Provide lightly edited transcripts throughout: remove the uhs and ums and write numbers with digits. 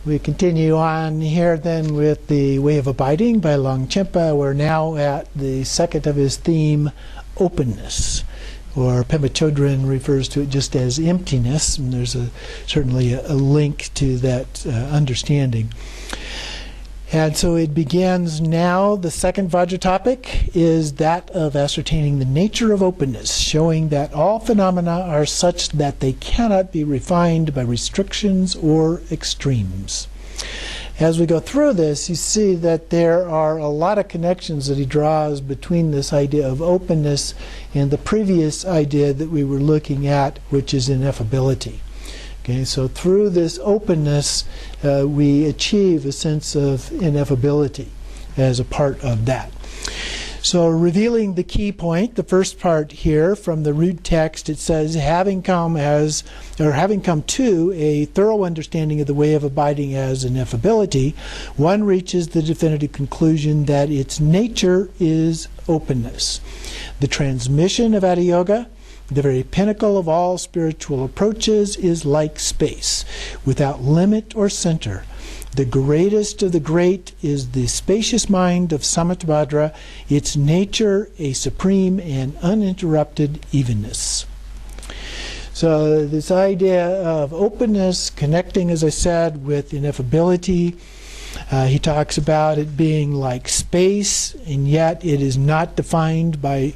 We continue on here then with The Way of Abiding by Longchenpa. We're now at the second of his theme, openness, or Pema Chodron refers to it just as emptiness, and there's certainly a link to that understanding. And so it begins now. The second Vajra topic is that of ascertaining the nature of openness, showing that all phenomena are such that they cannot be refined by restrictions or extremes. As we go through this, you see that there are a lot of connections that he draws between this idea of openness and the previous idea that we were looking at, which is ineffability. Okay, so through this openness, we achieve a sense of ineffability as a part of that. So revealing the key point, the first part here from the root text, it says, having come to a thorough understanding of the way of abiding as ineffability, one reaches the definitive conclusion that its nature is openness. The transmission of Adiyoga, the very pinnacle of all spiritual approaches, is like space, without limit or center. The greatest of the great is the spacious mind of Samatbhadra, its nature a supreme and uninterrupted evenness. So this idea of openness, connecting, as I said, with ineffability, he talks about it being like space, and yet it is not defined by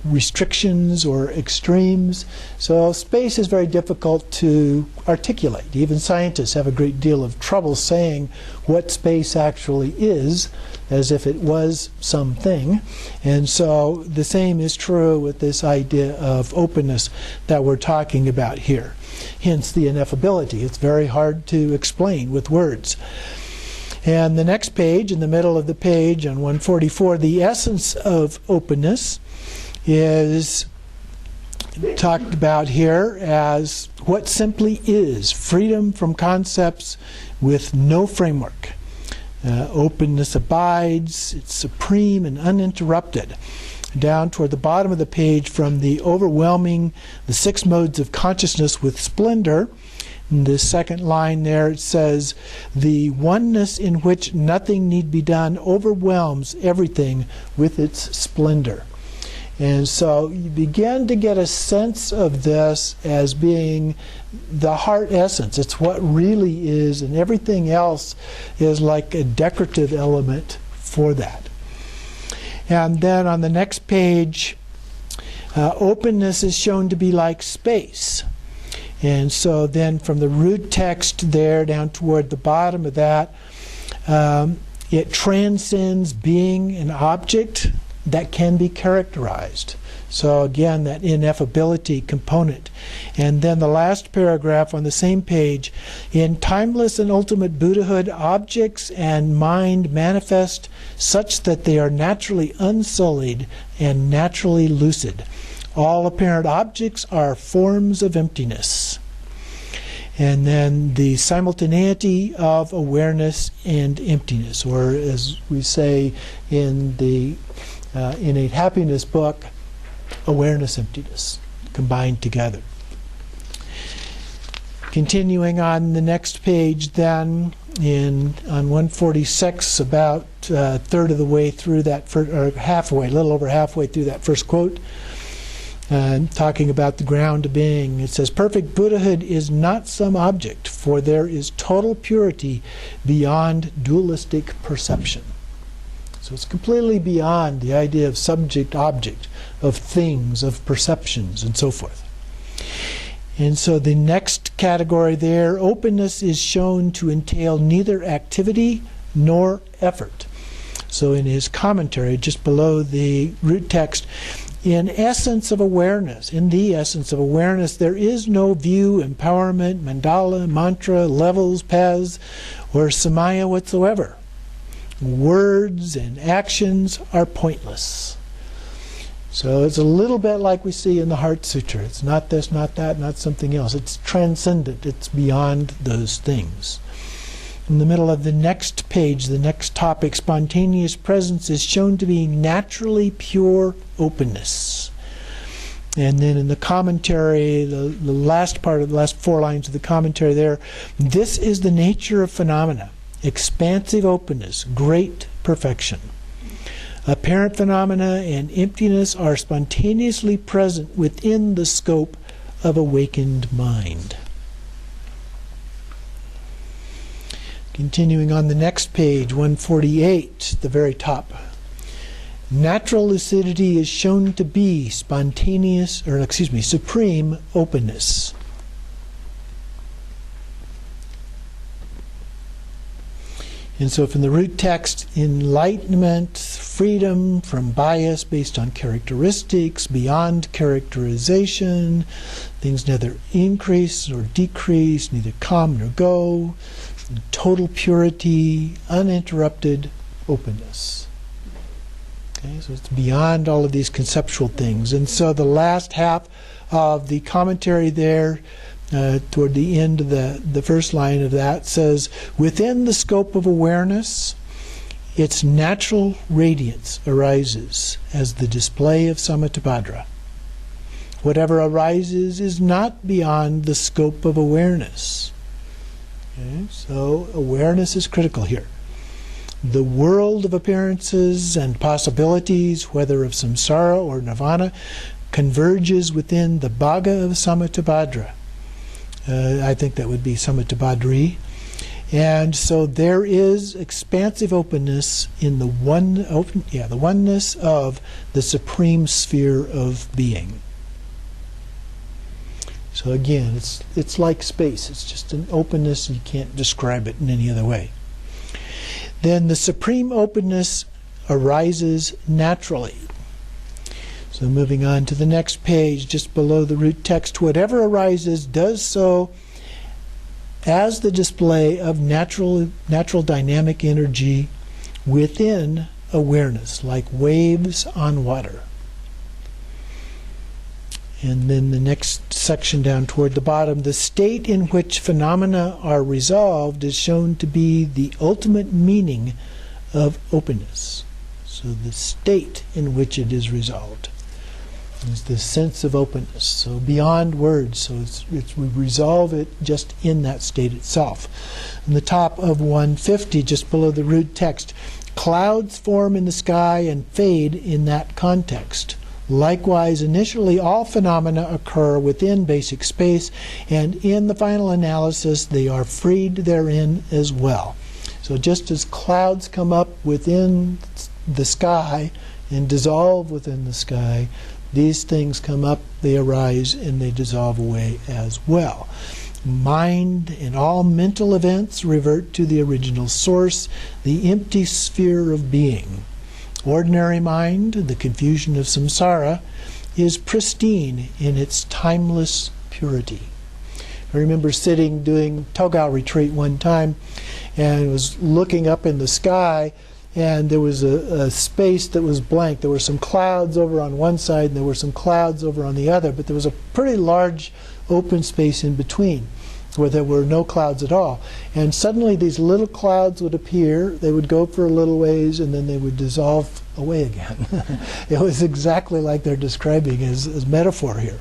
restrictions or extremes. So space is very difficult to articulate. Even scientists have a great deal of trouble saying what space actually is, as if it was something. And so the same is true with this idea of openness that we're talking about here. Hence the ineffability. It's very hard to explain with words. And the next page, in the middle of the page on 144, the essence of openness is talked about here as what simply is, freedom from concepts with no framework. Openness abides, it's supreme and uninterrupted. Down toward the bottom of the page, from the overwhelming the six modes of consciousness with splendor, in the second line there it says, the oneness in which nothing need be done overwhelms everything with its splendor. And so you begin to get a sense of this as being the heart essence. It's what really is, and everything else is like a decorative element for that. And then on the next page, openness is shown to be like space. And so then from the root text there down toward the bottom of that, it transcends being an object that can be characterized. So again, that ineffability component. And then the last paragraph on the same page, in timeless and ultimate Buddhahood, objects and mind manifest such that they are naturally unsullied and naturally lucid. All apparent objects are forms of emptiness. And then the simultaneity of awareness and emptiness, or as we say in the Innate Happiness book, awareness, emptiness, combined together. Continuing on the next page then, on 146, about a third of the way through that, or halfway, a little over halfway through that first quote, talking about the ground of being. It says, perfect Buddhahood is not some object, for there is total purity beyond dualistic perception. So it's completely beyond the idea of subject-object, of things, of perceptions, and so forth. And so the next category there, openness is shown to entail neither activity nor effort. So in his commentary, just below the root text, in the essence of awareness, there is no view, empowerment, mandala, mantra, levels, paths, or samaya whatsoever. Words and actions are pointless. So it's a little bit like we see in the Heart Sutra. It's not this, not that, not something else. It's transcendent. It's beyond those things. In the middle of the next page, the next topic, spontaneous presence is shown to be naturally pure openness. And then in the commentary, the last part of the last 4 lines of the commentary there, this is the nature of phenomena: expansive openness, great perfection. Apparent phenomena and emptiness are spontaneously present within the scope of awakened mind. Continuing on the next page, 148, the very top. Natural lucidity is shown to be supreme openness. And so from the root text, enlightenment, freedom from bias based on characteristics, beyond characterization, things neither increase or decrease, neither come nor go, total purity, uninterrupted openness. Okay, so it's beyond all of these conceptual things. And so the last half of the commentary there, toward the end of the first line of that, says, within the scope of awareness, its natural radiance arises as the display of Samatapādra. Whatever arises is not beyond the scope of awareness. Okay, so awareness is critical here. The world of appearances and possibilities, whether of samsara or nirvana, converges within the bhaga of Samatapādra. I think that would be Samatapādri. And so there is expansive openness in the oneness of the supreme sphere of being. So again, it's like space. It's just an openness. You can't describe it in any other way. Then the supreme openness arises naturally. So moving on to the next page, just below the root text, whatever arises does so as the display of natural dynamic energy within awareness, like waves on water. And then the next section down toward the bottom, the state in which phenomena are resolved is shown to be the ultimate meaning of openness. So the state in which it is resolved is the sense of openness. So beyond words, so we resolve it just in that state itself. On the top of 150, just below the root text, clouds form in the sky and fade in that context. Likewise, initially all phenomena occur within basic space, and in the final analysis they are freed therein as well. So just as clouds come up within the sky and dissolve within the sky, these things come up, they arise, and they dissolve away as well. Mind and all mental events revert to the original source, the empty sphere of being. Ordinary mind, the confusion of samsara, is pristine in its timeless purity. I remember sitting doing Togal retreat one time and was looking up in the sky, and there was a space that was blank. There were some clouds over on one side and there were some clouds over on the other, but there was a pretty large open space in between where there were no clouds at all. And suddenly these little clouds would appear, they would go for a little ways, and then they would dissolve away again. It was exactly like they're describing as metaphor here.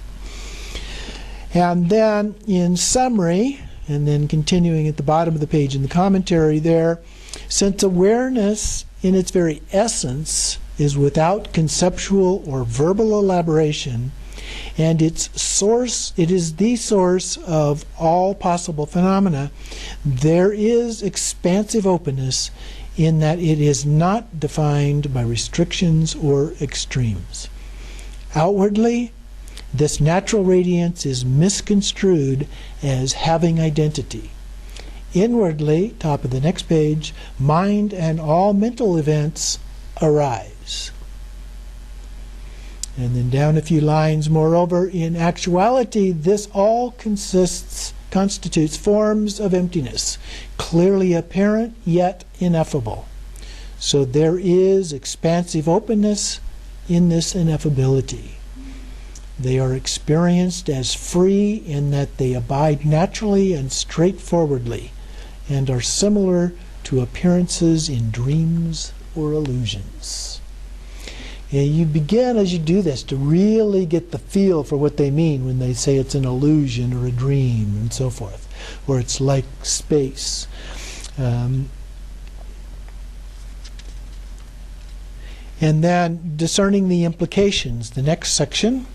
And then in summary, and then continuing at the bottom of the page in the commentary there, since awareness in its very essence is without conceptual or verbal elaboration, and its source, it is the source of all possible phenomena, there is expansive openness in that it is not defined by restrictions or extremes. Outwardly, this natural radiance is misconstrued as having identity. Inwardly, top of the next page, mind and all mental events arise. And then down a few lines, moreover, in actuality, this all constitutes forms of emptiness, clearly apparent yet ineffable. So there is expansive openness in this ineffability. They are experienced as free in that they abide naturally and straightforwardly, and are similar to appearances in dreams or illusions. And you begin as you do this to really get the feel for what they mean when they say it's an illusion or a dream and so forth, or it's like space. And then discerning the implications, the next section.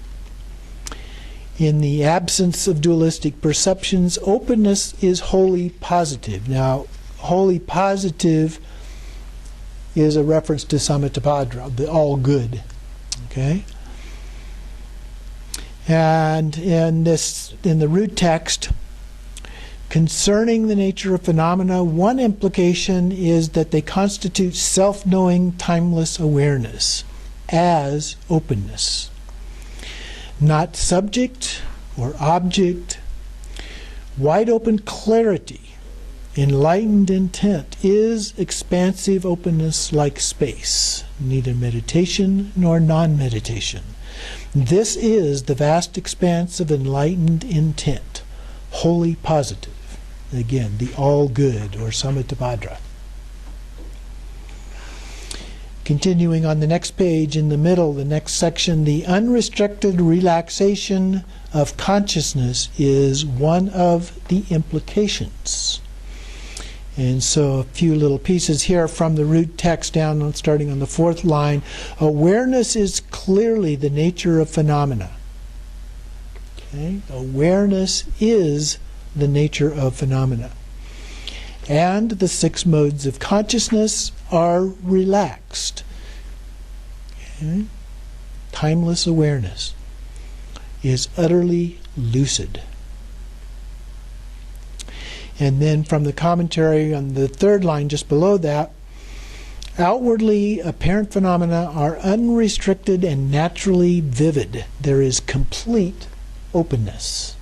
In the absence of dualistic perceptions, openness is wholly positive. Now, wholly positive is a reference to Samatapādra, the all good. Okay? And in the root text, concerning the nature of phenomena, one implication is that they constitute self-knowing, timeless awareness as openness. Not subject or object, wide open clarity, enlightened intent is expansive openness like space, neither meditation nor non-meditation. This is the vast expanse of enlightened intent, wholly positive. Again, the all good, or Samatapādra. Continuing on the next page, in the middle, the next section, the unrestricted relaxation of consciousness is one of the implications. And so a few little pieces here from the root text down, starting on the fourth line. Awareness is clearly the nature of phenomena. Okay? Awareness is the nature of phenomena. And the six modes of consciousness are relaxed. Okay? Timeless awareness is utterly lucid. And then from the commentary on the third line just below that, outwardly apparent phenomena are unrestricted and naturally vivid. There is complete openness.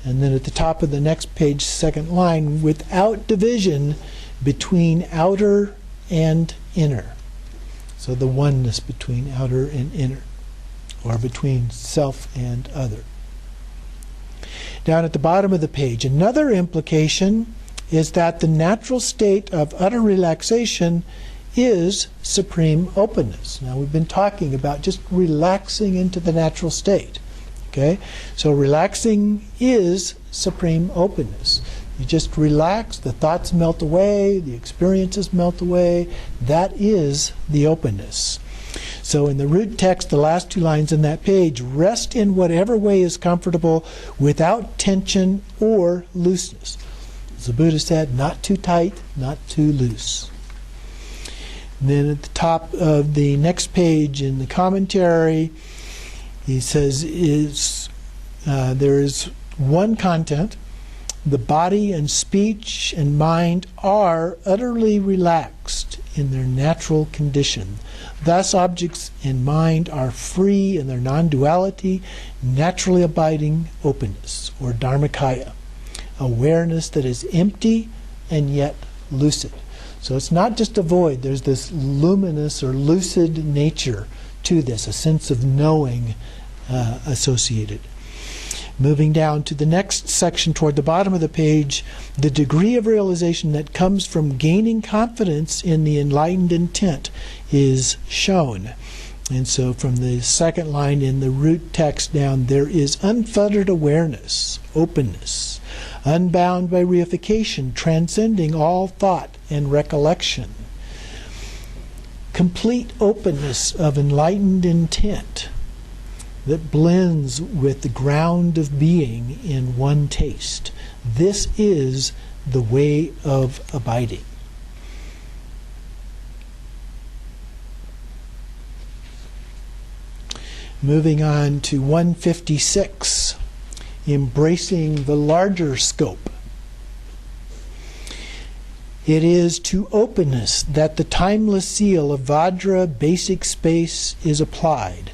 And then at the top of the next page, second line, without division between outer and inner. So the oneness between outer and inner, or between self and other. Down at the bottom of the page, another implication is that the natural state of utter relaxation is supreme openness. Now we've been talking about just relaxing into the natural state. Okay? So relaxing is supreme openness. You just relax, the thoughts melt away, the experiences melt away. That is the openness. So in the root text, the last two lines in that page, rest in whatever way is comfortable without tension or looseness. As the Buddha said, not too tight, not too loose. And then at the top of the next page in the commentary, he says there is one content. The body and speech and mind are utterly relaxed in their natural condition. Thus, objects in mind are free in their non-duality, naturally abiding openness, or dharmakaya, awareness that is empty and yet lucid. So it's not just a void. There's this luminous or lucid nature to this, a sense of knowing associated. Moving down to the next section toward the bottom of the page, the degree of realization that comes from gaining confidence in the enlightened intent is shown. And so from the second line in the root text down, there is unfettered awareness, openness, unbound by reification, transcending all thought and recollection. Complete openness of enlightened intent that blends with the ground of being in one taste. This is the way of abiding. Moving on to 156, embracing the larger scope. It is to openness that the timeless seal of Vajra basic space is applied.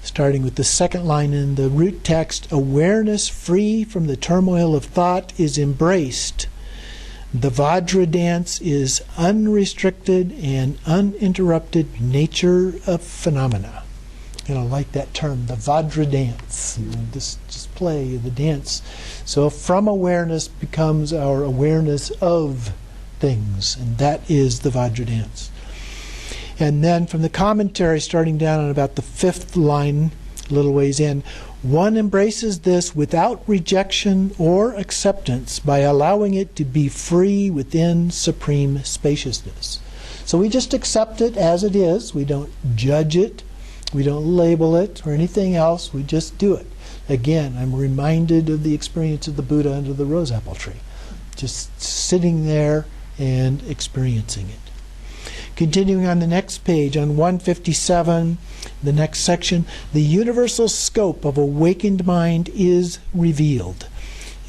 Starting with the second line in the root text, awareness free from the turmoil of thought is embraced. The Vajra dance is unrestricted and uninterrupted nature of phenomena. And I like that term, the Vajra dance. This display, the dance. So from awareness becomes our awareness of things, and that is the Vajra dance. And then from the commentary, starting down on about the 5th line, a little ways in, one embraces this without rejection or acceptance by allowing it to be free within supreme spaciousness. So we just accept it as it is. We don't judge it. We don't label it or anything else. We just do it. Again, I'm reminded of the experience of the Buddha under the rose apple tree. Just sitting there and experiencing it. Continuing on the next page, on 157, the next section, the universal scope of awakened mind is revealed.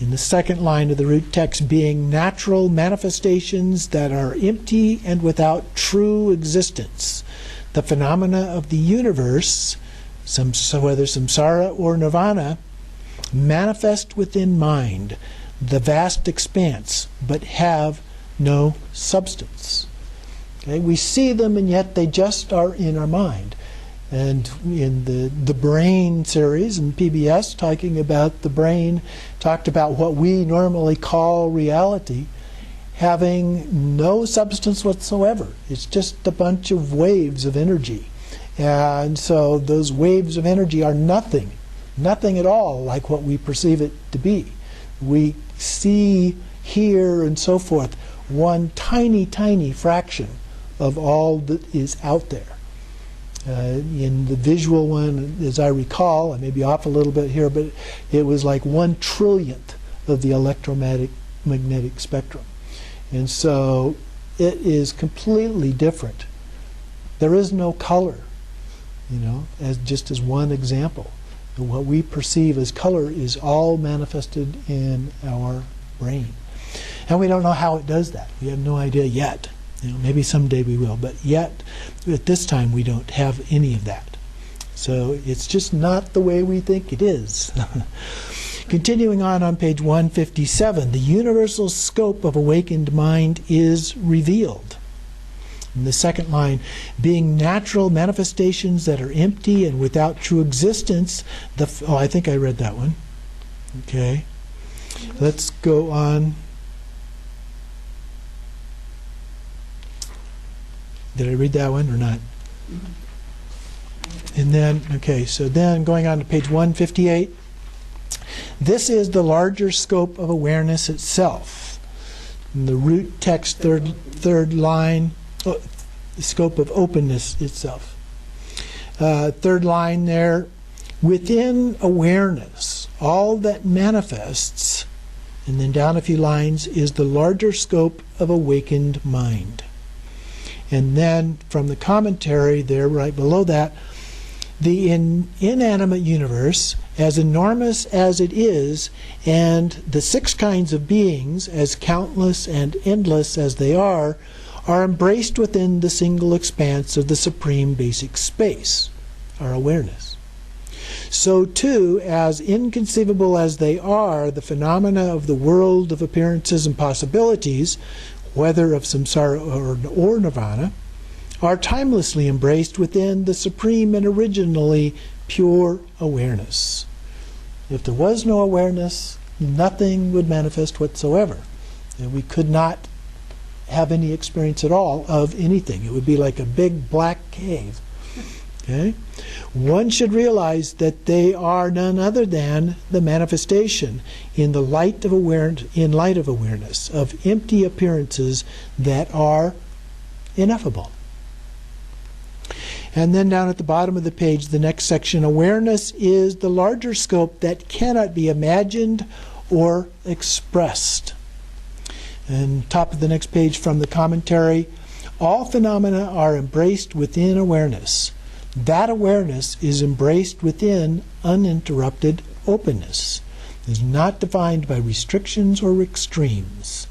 In the second line of the root text, being natural manifestations that are empty and without true existence. The phenomena of the universe, whether samsara or nirvana, manifest within mind, the vast expanse, but have no substance. Okay? We see them, and yet they just are in our mind. And in the brain series in PBS, talking about the brain, talked about what we normally call reality having no substance whatsoever. It's just a bunch of waves of energy. And so those waves of energy are nothing at all like what we perceive it to be. We see, hear, and so forth one tiny, tiny fraction of all that is out there. In the visual one, as I recall, I may be off a little bit here, but it was like 1/1,000,000th of the electromagnetic spectrum. And so it is completely different. There is no color, as just as one example. And what we perceive as color is all manifested in our brain. And we don't know how it does that. We have no idea yet. Maybe someday we will, but yet, at this time, we don't have any of that. So it's just not the way we think it is. Continuing on page 157, the universal scope of awakened mind is revealed. In the second line, being natural manifestations that are empty and without true existence. I think I read that one. Okay. Let's go on. Did I read that one or not? And then, so then going on to page 158. This is the larger scope of awareness itself. In the root text, third line, the scope of openness itself. Third line there, within awareness, all that manifests, and then down a few lines, is the larger scope of awakened mind. And then from the commentary there, right below that, the inanimate universe, as enormous as it is, and the 6 kinds of beings, as countless and endless as they are embraced within the single expanse of the supreme basic space, our awareness. So too, as inconceivable as they are, the phenomena of the world of appearances and possibilities, whether of samsara or nirvana, are timelessly embraced within the supreme and originally pure awareness. If there was no awareness, nothing would manifest whatsoever. And we could not have any experience at all of anything. It would be like a big black cave. Okay? One should realize that they are none other than the manifestation in the light of awareness of empty appearances that are ineffable. And then down at the bottom of the page, the next section, awareness is the larger scope that cannot be imagined or expressed. And top of the next page from the commentary, all phenomena are embraced within awareness. That awareness is embraced within uninterrupted openness. It is not defined by restrictions or extremes.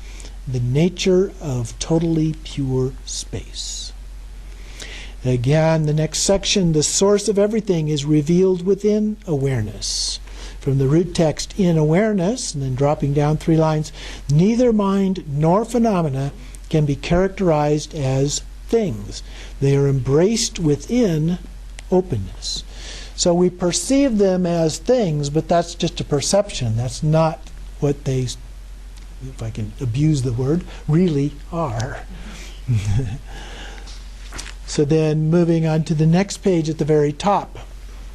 The nature of totally pure space. Again, the next section, the source of everything is revealed within awareness. From the root text, in awareness, and then dropping down 3 lines, neither mind nor phenomena can be characterized as things. They are embraced within openness. So we perceive them as things, but that's just a perception. That's not what they, if I can abuse the word, really are. So then moving on to the next page at the very top.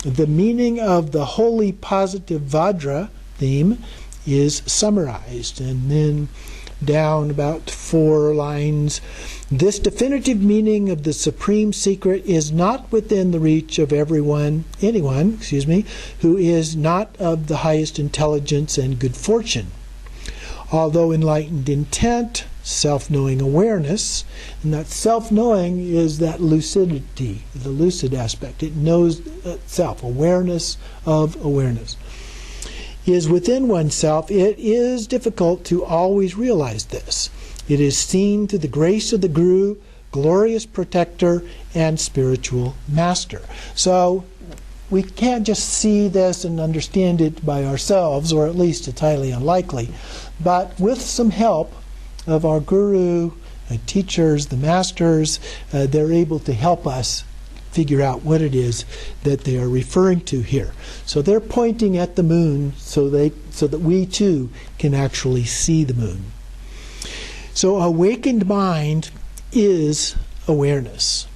The meaning of the holy positive Vajra theme is summarized. And then down about 4 lines, this definitive meaning of the supreme secret is not within the reach of anyone who is not of the highest intelligence and good fortune. Although enlightened intent, self-knowing awareness, and that self-knowing is that lucidity, the lucid aspect. It knows itself, awareness of awareness, is within oneself. It is difficult to always realize this. It is seen through the grace of the Guru, glorious protector, and spiritual master. So we can't just see this and understand it by ourselves, or at least it's highly unlikely. But with some help of our Guru, teachers, the masters, they're able to help us figure out what it is that they are referring to here. So they're pointing at the moon so that we too can actually see the moon. So awakened mind is awareness.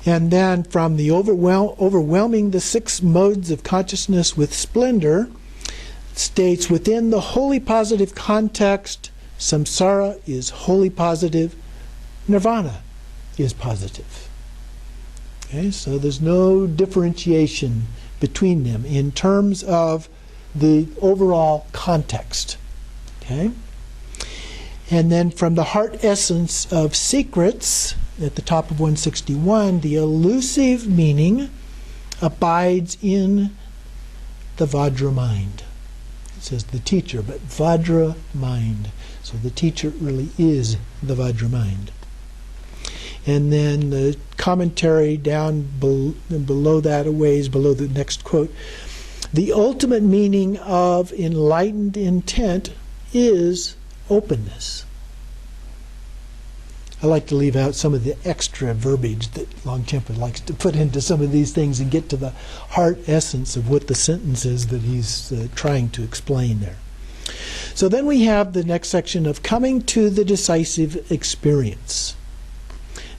And then from the overwhelming the 6 modes of consciousness with splendor, states within the wholly positive context, samsara is wholly positive, nirvana is positive. Okay, so there's no differentiation between them in terms of the overall context. Okay? And then from the heart essence of secrets, at the top of 161, the elusive meaning abides in the Vajra mind. It says the teacher, but Vajra mind. So the teacher really is the Vajra mind. And then the commentary down below that, a ways below the next quote, the ultimate meaning of enlightened intent is openness. I like to leave out some of the extra verbiage that Longchenpa likes to put into some of these things and get to the heart essence of what the sentence is that he's trying to explain there. So then we have the next section of coming to the decisive experience.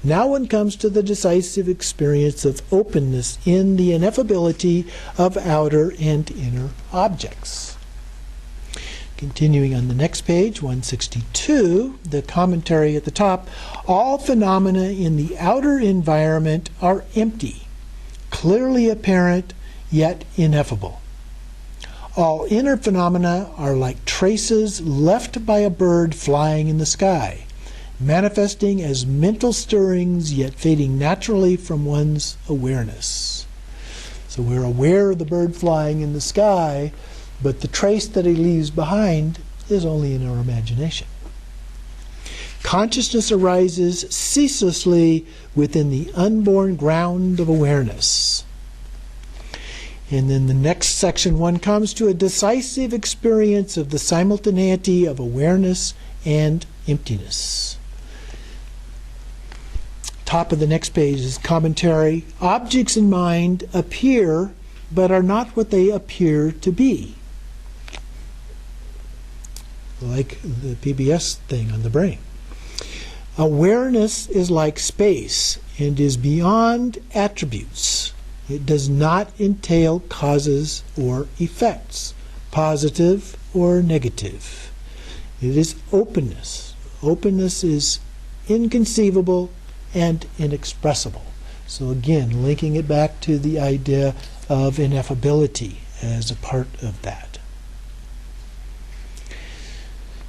Now one comes to the decisive experience of openness in the ineffability of outer and inner objects. Continuing on the next page, 162, the commentary at the top, all phenomena in the outer environment are empty, clearly apparent, yet ineffable. All inner phenomena are like traces left by a bird flying in the sky, manifesting as mental stirrings, yet fading naturally from one's awareness. So we're aware of the bird flying in the sky, but the trace that he leaves behind is only in our imagination. Consciousness arises ceaselessly within the unborn ground of awareness. And then the next section, one comes to a decisive experience of the simultaneity of awareness and emptiness. Top of the next page is commentary. Objects in mind appear, but are not what they appear to be. Like the PBS thing on the brain. Awareness is like space and is beyond attributes. It does not entail causes or effects, positive or negative. It is openness. Openness is inconceivable and inexpressible. So again, linking it back to the idea of ineffability as a part of that.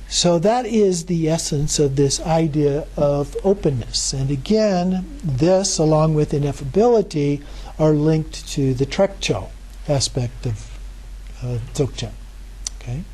So that is the essence of this idea of openness. And again, this, along with ineffability, are linked to the trekcho aspect of Dzogchen. Okay?